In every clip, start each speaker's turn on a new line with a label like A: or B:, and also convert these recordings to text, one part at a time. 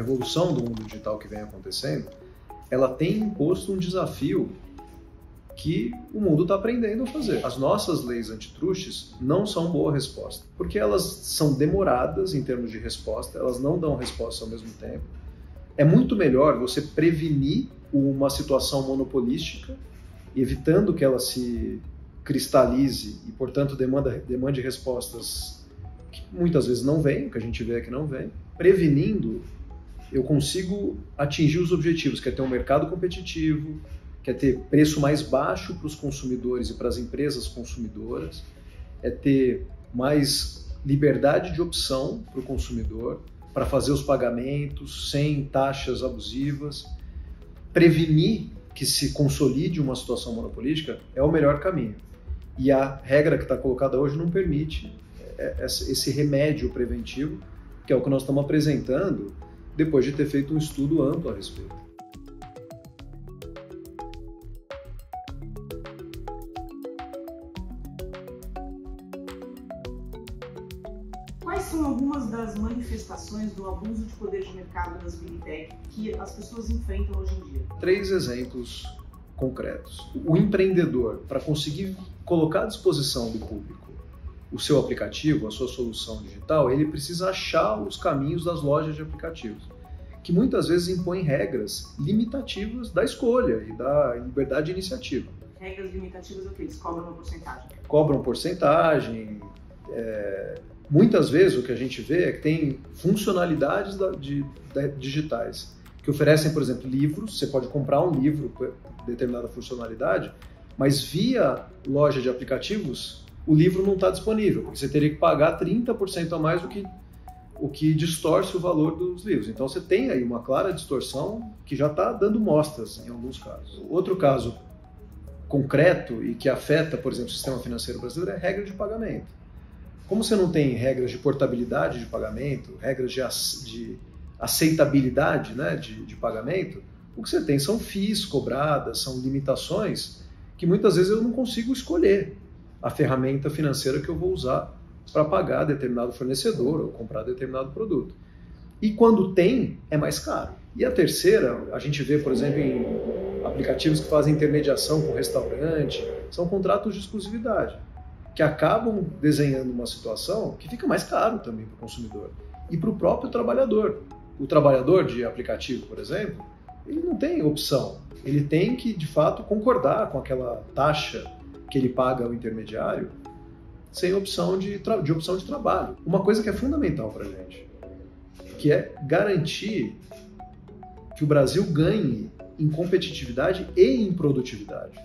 A: evolução do mundo digital que vem acontecendo, ela tem imposto um desafio que o mundo está aprendendo a fazer. As nossas leis antitrustes não são boa resposta, porque elas são demoradas em termos de resposta, elas não dão resposta ao mesmo tempo. É muito melhor você prevenir uma situação monopolística, evitando que ela se cristalize e, portanto, demande respostas que muitas vezes não vêm, o que a gente vê é que não vem. Prevenindo, eu consigo atingir os objetivos, que é ter um mercado competitivo, que é ter preço mais baixo para os consumidores e para as empresas consumidoras, é ter mais liberdade de opção para o consumidor, para fazer os pagamentos sem taxas abusivas. Prevenir que se consolide uma situação monopolística é o melhor caminho. E a regra que está colocada hoje não permite esse remédio preventivo, que é o que nós estamos apresentando depois de ter feito um estudo amplo a respeito.
B: Quais são algumas das manifestações do abuso de poder de mercado das Big Tech que as pessoas enfrentam hoje em dia?
A: 3 exemplos concretos. O empreendedor, para conseguir colocar à disposição do público o seu aplicativo, a sua solução digital, ele precisa achar os caminhos das lojas de aplicativos, que muitas vezes impõem regras limitativas da escolha e da liberdade de iniciativa.
B: Regras limitativas é o que? Eles cobram uma porcentagem?
A: Cobram porcentagem. Muitas vezes o que a gente vê é que tem funcionalidades digitais que oferecem, por exemplo, livros. Você pode comprar um livro com determinada funcionalidade, mas via loja de aplicativos o livro não está disponível, porque você teria que pagar 30% a mais o que distorce o valor dos livros. Então você tem aí uma clara distorção que já está dando mostras em alguns casos. Outro caso concreto e que afeta, por exemplo, o sistema financeiro brasileiro é a regra de pagamento. Como você não tem regras de portabilidade de pagamento, regras de aceitabilidade, né, de pagamento, o que você tem são FIIs cobradas, são limitações que muitas vezes eu não consigo escolher a ferramenta financeira que eu vou usar para pagar determinado fornecedor ou comprar determinado produto. E quando tem, é mais caro. E a terceira, a gente vê, por exemplo, em aplicativos que fazem intermediação com restaurante, são contratos de exclusividade, que acabam desenhando uma situação que fica mais caro também para o consumidor e para o próprio trabalhador. O trabalhador de aplicativo, por exemplo, ele não tem opção. Ele tem que, de fato, concordar com aquela taxa que ele paga ao intermediário sem opção de trabalho. Uma coisa que é fundamental para a gente, que é garantir que o Brasil ganhe em competitividade e em produtividade.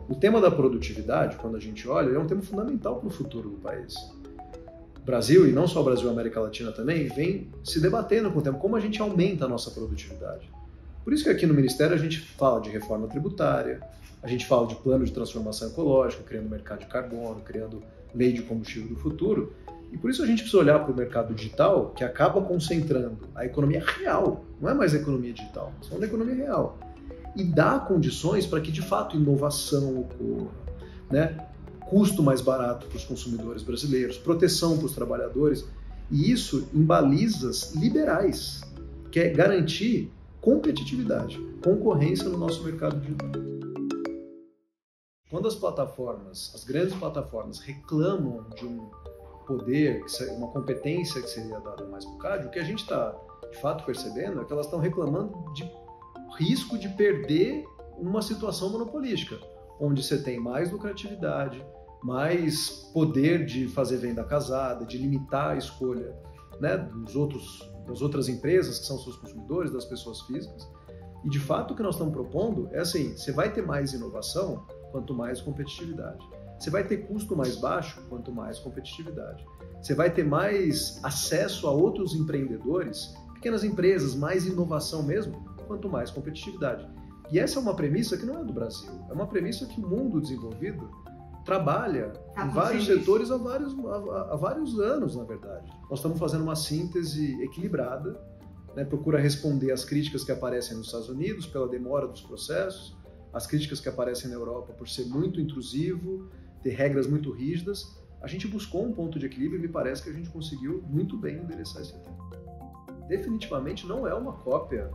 A: O tema da produtividade, quando a gente olha, é um tema fundamental para o futuro do país. O Brasil, e não só o Brasil, a América Latina também, vem se debatendo com o tema, como a gente aumenta a nossa produtividade. Por isso que aqui no Ministério a gente fala de reforma tributária, a gente fala de plano de transformação ecológica, criando mercado de carbono, criando lei de combustível do futuro. E por isso a gente precisa olhar para o mercado digital, que acaba concentrando a economia real, não é mais a economia digital, é a economia real. E dar condições para que, de fato, inovação ocorra, né? Custo mais barato para os consumidores brasileiros, proteção para os trabalhadores, e isso em balizas liberais, que é garantir competitividade, concorrência no nosso mercado digital. Quando as plataformas, as grandes plataformas, reclamam de um poder, uma competência que seria dada mais para o CAD, o que a gente está, de fato, percebendo é que elas estão reclamando de risco de perder uma situação monopolística, onde você tem mais lucratividade, mais poder de fazer venda casada, de limitar a escolha, né, das outras empresas que são seus consumidores, das pessoas físicas. E, de fato, o que nós estamos propondo é assim, você vai ter mais inovação quanto mais competitividade. Você vai ter custo mais baixo quanto mais competitividade. Você vai ter mais acesso a outros empreendedores, pequenas empresas, mais inovação mesmo, quanto mais competitividade. E essa é uma premissa que não é do Brasil, é uma premissa que o mundo desenvolvido trabalha em vários setores há vários anos, na verdade. Nós estamos fazendo uma síntese equilibrada, né, procura responder às críticas que aparecem nos Estados Unidos pela demora dos processos, as críticas que aparecem na Europa por ser muito intrusivo, ter regras muito rígidas. A gente buscou um ponto de equilíbrio e me parece que a gente conseguiu muito bem endereçar esse tema. definitivamente não é uma cópia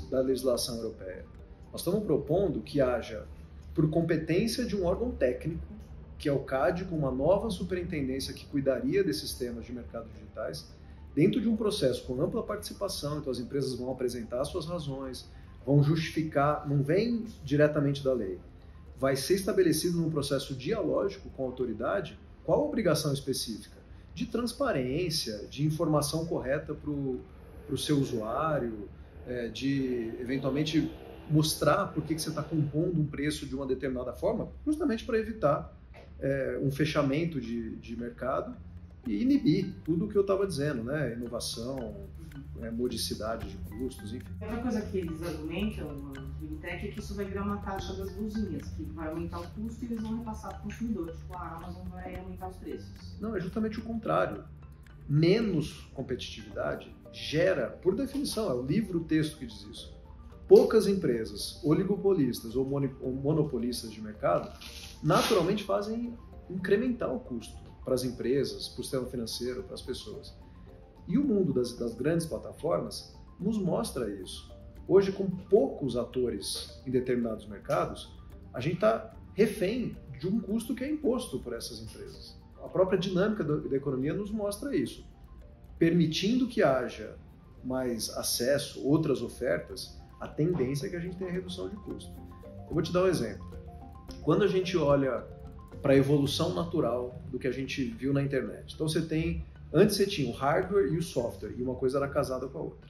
A: da legislação europeia. Nós estamos propondo que haja, por competência de um órgão técnico, que é o CAD, com uma nova superintendência que cuidaria desses temas de mercados digitais, dentro de um processo com ampla participação, então as empresas vão apresentar suas razões, vão justificar, não vem diretamente da lei, vai ser estabelecido num processo dialógico com a autoridade qual a obrigação específica de transparência, de informação correta para o seu usuário, de eventualmente mostrar por que você está compondo um preço de uma determinada forma, justamente para evitar um fechamento de mercado e inibir tudo o que eu estava dizendo, né? Inovação, modicidade de custos, enfim.
B: Outra coisa que eles argumentam no Fintech é que isso vai virar uma taxa das luzinhas, que vai aumentar o custo e eles vão repassar para o consumidor. Tipo, a Amazon vai aumentar os preços.
A: Não, é justamente o contrário. Menos competitividade gera, por definição, é o livro-texto que diz isso. Poucas empresas, oligopolistas ou monopolistas de mercado, naturalmente fazem incrementar o custo para as empresas, para o sistema financeiro, para as pessoas. E o mundo das grandes plataformas nos mostra isso. Hoje, com poucos atores em determinados mercados, a gente está refém de um custo que é imposto por essas empresas. A própria dinâmica da economia nos mostra isso. Permitindo que haja mais acesso, outras ofertas, a tendência é que a gente tenha redução de custo. Eu vou te dar um exemplo. Quando a gente olha para a evolução natural do que a gente viu na internet, então antes você tinha o hardware e o software, e uma coisa era casada com a outra.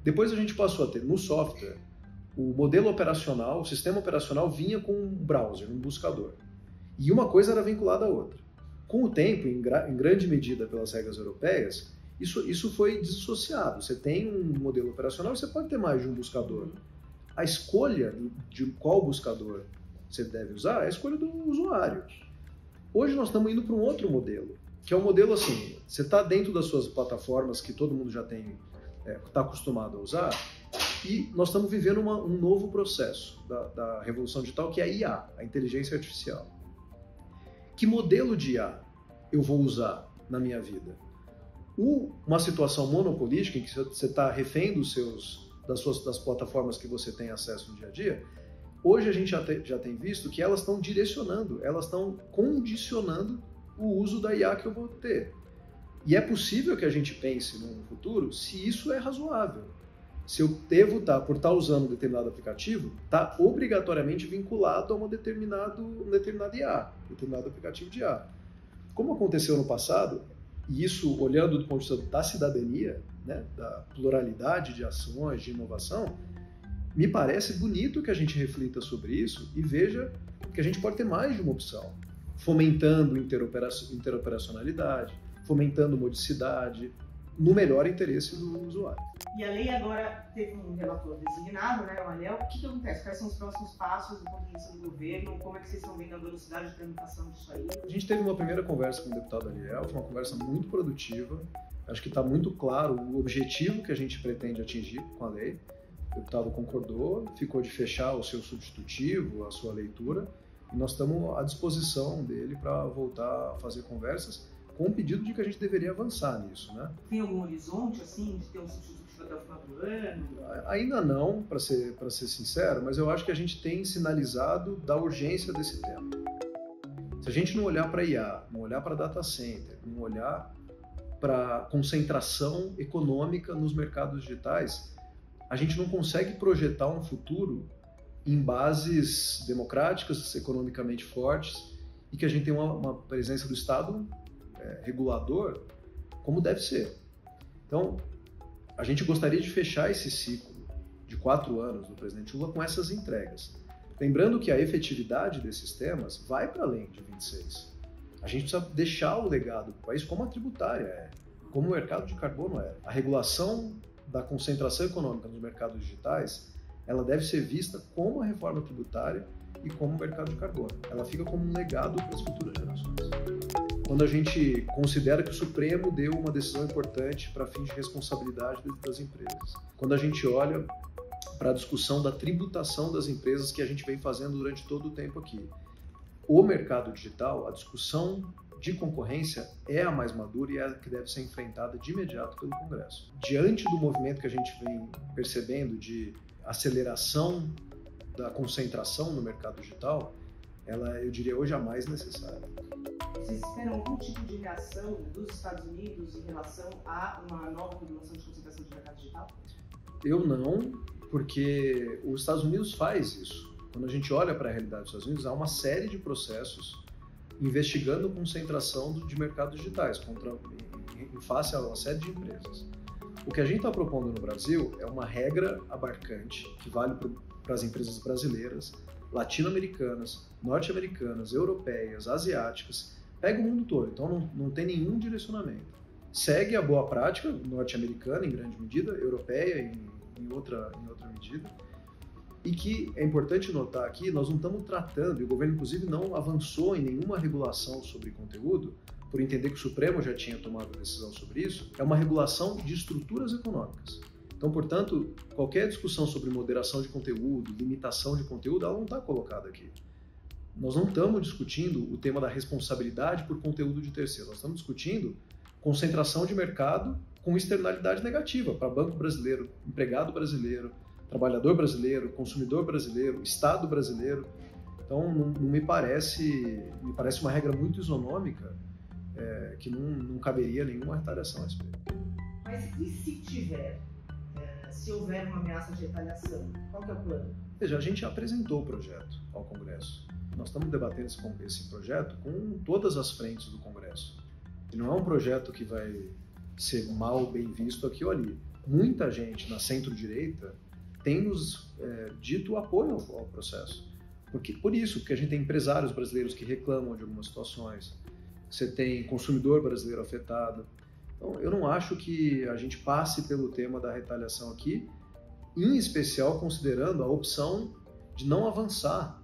A: Depois a gente passou a ter no software, o modelo operacional, o sistema operacional vinha com um browser, um buscador. E uma coisa era vinculada à outra. Com o tempo, em grande medida pelas regras europeias, isso foi dissociado. Você tem um modelo operacional e você pode ter mais de um buscador. A escolha de qual buscador você deve usar é a escolha do usuário. Hoje nós estamos indo para um outro modelo, que é um modelo assim, você está dentro das suas plataformas que todo mundo já está acostumado a usar, e nós estamos vivendo um novo processo da revolução digital, que é a IA, a inteligência artificial. Que modelo de IA eu vou usar na minha vida? Uma situação monopolística, em que você está refém das plataformas que você tem acesso no dia a dia, hoje a gente já tem visto que elas estão direcionando, elas estão condicionando o uso da IA que eu vou ter. E é possível que a gente pense no futuro se isso é razoável. Se eu devo por estar usando um determinado aplicativo, está obrigatoriamente vinculado a um determinado IA, determinado aplicativo de IA. Como aconteceu no passado, e isso olhando do ponto de vista da cidadania, né, da pluralidade de ações, de inovação, me parece bonito que a gente reflita sobre isso e veja que a gente pode ter mais de uma opção, fomentando interoperacionalidade, fomentando modicidade, no melhor interesse do usuário.
B: E a lei agora teve um relator designado, né, o Anel. O que acontece? Quais são os próximos passos do ponto de vista do governo? Como é que vocês estão vendo a velocidade de tramitação disso aí?
A: A gente teve uma primeira conversa com o deputado Ariel, foi uma conversa muito produtiva. Acho que está muito claro o objetivo que a gente pretende atingir com a lei. O deputado concordou, ficou de fechar o seu substitutivo, a sua leitura, e nós estamos à disposição dele para voltar a fazer conversas, com o pedido de que a gente deveria avançar nisso, né?
B: Tem algum horizonte, assim, de ter um substitutivo até o final do ano?
A: Ainda não, para ser sincero, mas eu acho que a gente tem sinalizado da urgência desse tema. Se a gente não olhar para IA, não olhar para data center, não olhar para concentração econômica nos mercados digitais, a gente não consegue projetar um futuro em bases democráticas, economicamente fortes, e que a gente tenha uma presença do Estado regulador como deve ser. Então, a gente gostaria de fechar esse ciclo de 4 anos do presidente Lula com essas entregas. Lembrando que a efetividade desses temas vai para além de 26. A gente precisa deixar o legado do país como a tributária é, como o mercado de carbono é. A regulação da concentração econômica nos mercados digitais, ela deve ser vista como a reforma tributária e como o mercado de carbono. Ela fica como um legado para as futuras gerações. Quando a gente considera que o Supremo deu uma decisão importante para fins de responsabilidade das empresas. Quando a gente olha para a discussão da tributação das empresas que a gente vem fazendo durante todo o tempo aqui. O mercado digital, a discussão de concorrência é a mais madura e é a que deve ser enfrentada de imediato pelo Congresso. Diante do movimento que a gente vem percebendo de aceleração da concentração no mercado digital, ela, eu diria, hoje é a mais necessária.
B: Vocês esperam algum tipo de reação dos Estados Unidos em relação a uma nova regulação de concentração de mercado digital?
A: Eu não, porque os Estados Unidos faz isso. Quando a gente olha para a realidade dos Estados Unidos, há uma série de processos investigando concentração de mercados digitais em face a uma série de empresas. O que a gente está propondo no Brasil é uma regra abarcante que vale para as empresas brasileiras, latino-americanas, norte-americanas, europeias, asiáticas, pega o mundo todo, então não tem nenhum direcionamento. Segue a boa prática norte-americana em grande medida, europeia em outra medida, e que é importante notar aqui, nós não estamos tratando, e o governo inclusive não avançou em nenhuma regulação sobre conteúdo, por entender que o Supremo já tinha tomado decisão sobre isso, é uma regulação de estruturas econômicas. Então, portanto, qualquer discussão sobre moderação de conteúdo, limitação de conteúdo, ela não está colocada aqui. Nós não estamos discutindo o tema da responsabilidade por conteúdo de terceiro, nós estamos discutindo concentração de mercado com externalidade negativa para banco brasileiro, empregado brasileiro, trabalhador brasileiro, consumidor brasileiro, Estado brasileiro. Então, não me parece uma regra muito isonômica que não caberia nenhuma retaliação a respeito.
B: Mas e se tiver? Se houver uma ameaça de retaliação, qual que é o plano?
A: Veja, a gente apresentou o projeto ao Congresso. Nós estamos debatendo esse projeto com todas as frentes do Congresso. E não é um projeto que vai ser mal bem visto aqui ou ali. Muita gente na centro-direita tem nos dito apoio ao processo. Por isso, porque a gente tem empresários brasileiros que reclamam de algumas situações, você tem consumidor brasileiro afetado. Então, eu não acho que a gente passe pelo tema da retaliação aqui, em especial considerando a opção de não avançar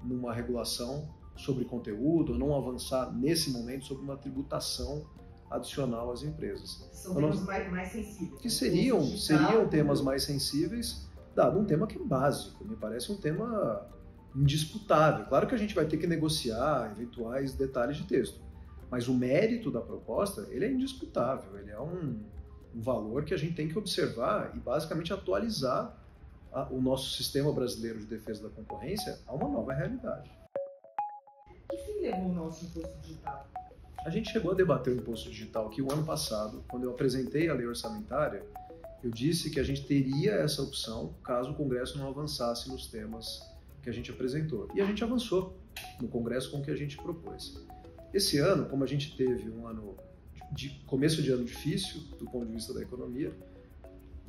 A: numa regulação sobre conteúdo, ou não avançar nesse momento sobre uma tributação adicional às empresas.
B: São temas mais sensíveis.
A: Que seriam temas mais sensíveis, dado um tema que é básico, me parece um tema indisputável. Claro que a gente vai ter que negociar eventuais detalhes de texto, mas o mérito da proposta, ele é indisputável, ele é um valor que a gente tem que observar e basicamente atualizar o nosso sistema brasileiro de defesa da concorrência a uma nova realidade.
B: Que fim levou o nosso imposto digital?
A: A gente chegou a debater o imposto digital aqui o ano passado, quando eu apresentei a lei orçamentária, eu disse que a gente teria essa opção caso o Congresso não avançasse nos temas que a gente apresentou. E a gente avançou no Congresso com o que a gente propôs. Esse ano, como a gente teve um ano de começo de ano difícil do ponto de vista da economia,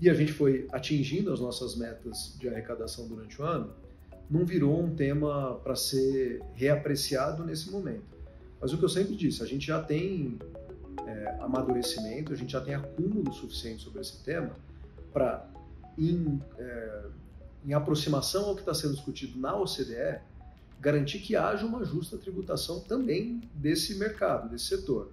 A: e a gente foi atingindo as nossas metas de arrecadação durante o ano, não virou um tema para ser reapreciado nesse momento. Mas o que eu sempre disse, a gente já tem amadurecimento, a gente já tem acúmulo suficiente sobre esse tema para, em aproximação ao que está sendo discutido na OCDE, garantir que haja uma justa tributação também desse mercado, desse setor.